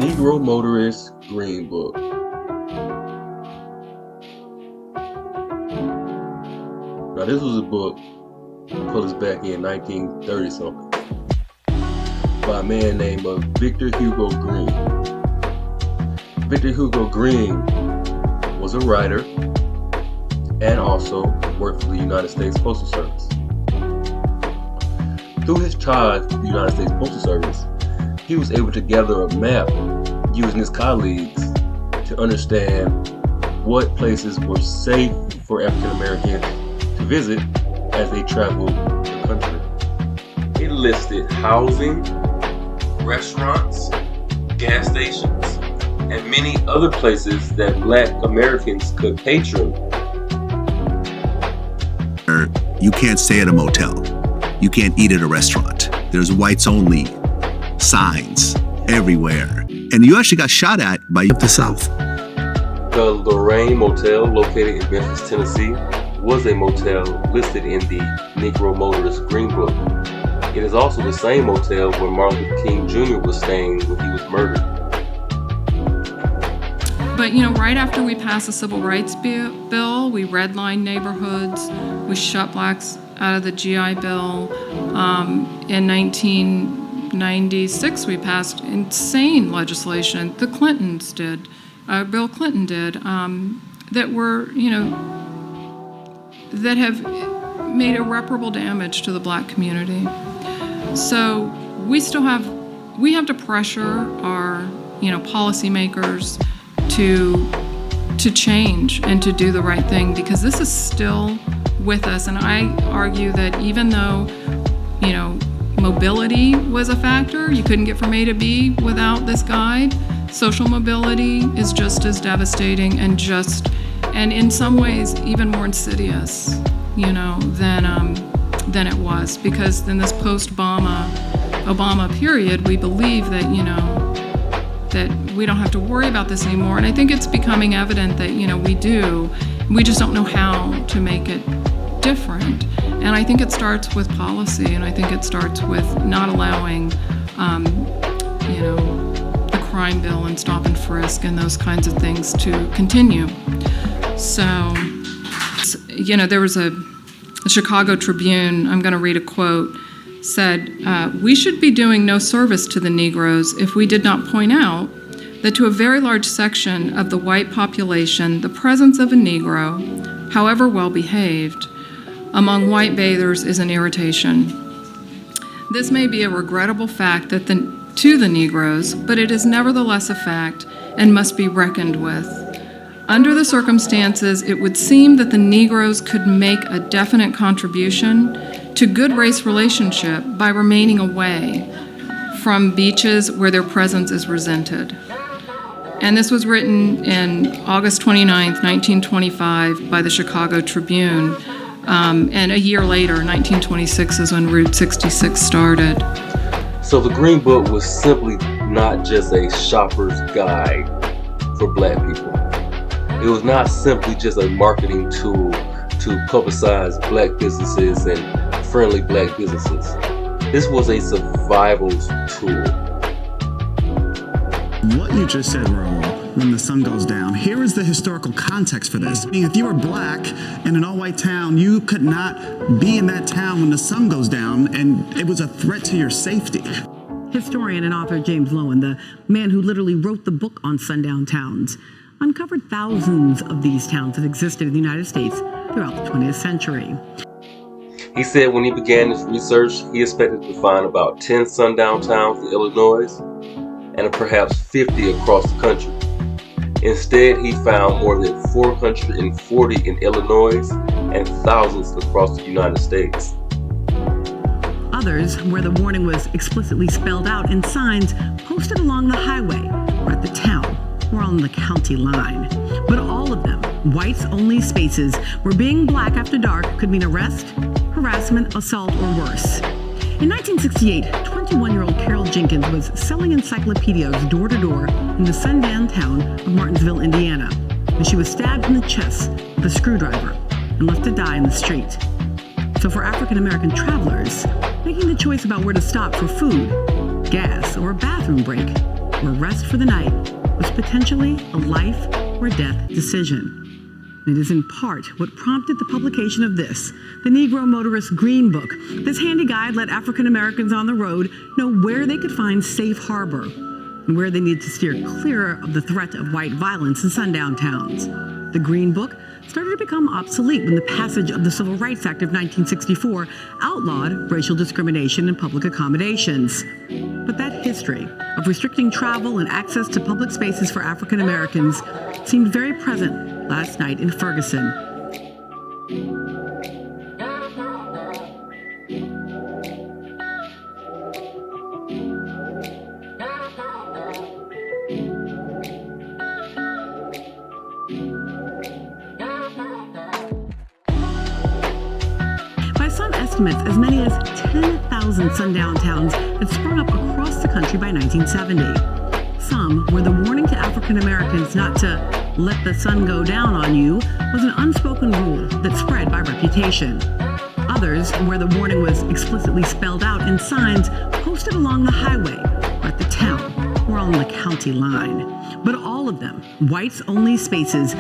Negro Motorist Green Book. Now this was a book published back in 1930-something by a man named Victor Hugo Green. Victor Hugo Green was a writer and also worked for the United States Postal Service. Through his ties to the United States Postal Service, he was able to gather a map using his colleagues to understand what places were safe for African Americans to visit as they traveled the country. It listed housing, restaurants, gas stations, and many other places that Black Americans could patron. You can't stay at a motel. You can't eat at a restaurant. There's whites only signs everywhere. And you actually got shot at by the South. The Lorraine Motel, located in Memphis, Tennessee, was a motel listed in the Negro Motorist Green Book. It is also the same motel where Martin Luther King Jr. was staying when he was murdered. But, right after we passed the Civil Rights Bill, we redlined neighborhoods, we shut blacks out of the GI Bill. In 1996, we passed insane legislation. The Clintons did, Bill Clinton did, that were, that have made irreparable damage to the Black community. So we have to pressure our, policymakers to change and to do the right thing, because this is still with us. And I argue that even though, mobility was a factor, you couldn't get from A to B without this guide, social mobility is just as devastating and in some ways even more insidious, than it was, because in this post-Obama period, we believe that, that we don't have to worry about this anymore. And I think it's becoming evident that, we do. We just don't know how to make it different. And I think it starts with policy, and I think it starts with not allowing, the crime bill and stop and frisk and those kinds of things to continue. So, there was a Chicago Tribune, I'm going to read a quote, said, "We should be doing no service to the Negroes if we did not point out that to a very large section of the white population, the presence of a Negro, however well behaved, among white bathers is an irritation. This may be a regrettable fact to the Negroes, but it is nevertheless a fact and must be reckoned with. Under the circumstances, it would seem that the Negroes could make a definite contribution to good race relationship by remaining away from beaches where their presence is resented." And this was written in August 29th, 1925 by the Chicago Tribune. And a year later, 1926, is when Route 66 started. So the Green Book was simply not just a shopper's guide for Black people. It was not simply just a marketing tool to publicize Black businesses and friendly Black businesses. This was a survival tool. What you just said, Raul, when the sun goes down, here is the historical context for this. I mean, if you were Black in an all-white town, you could not be in that town when the sun goes down, and it was a threat to your safety. Historian and author James Lowen, the man who literally wrote the book on sundown towns, uncovered thousands of these towns that existed in the United States throughout the 20th century. He said when he began his research, he expected to find about 10 sundown towns in Illinois and perhaps 50 across the country. Instead, he found more than 440 in Illinois and thousands across the United States. Others, where the warning was explicitly spelled out in signs posted along the highway or at the town or on the county line. But all of them, whites-only spaces where being Black after dark could mean arrest, harassment, assault, or worse. In 1968, 21-year-old Carol Jenkins was selling encyclopedias door-to-door in the sundown town of Martinsville, Indiana, and she was stabbed in the chest with a screwdriver and left to die in the street. So for African-American travelers, making the choice about where to stop for food, gas, or a bathroom break where rest for the night was potentially a life or death decision. It is in part what prompted the publication of this, the Negro Motorist Green Book. This handy guide let African Americans on the road know where they could find safe harbor and where they needed to steer clear of the threat of white violence in sundown towns. The Green Book started to become obsolete when the passage of the Civil Rights Act of 1964 outlawed racial discrimination in public accommodations. But that history of restricting travel and access to public spaces for African Americans seemed very present last night in Ferguson. By some estimates, as many as 10,000 sundown towns had sprung up across the country by 1970. Some where the warning to African Americans not to let the sun go down on you was an unspoken rule that spread by reputation. Others where the warning was explicitly spelled out in signs posted along the highway or at the town or on the county line. But all of them, whites-only spaces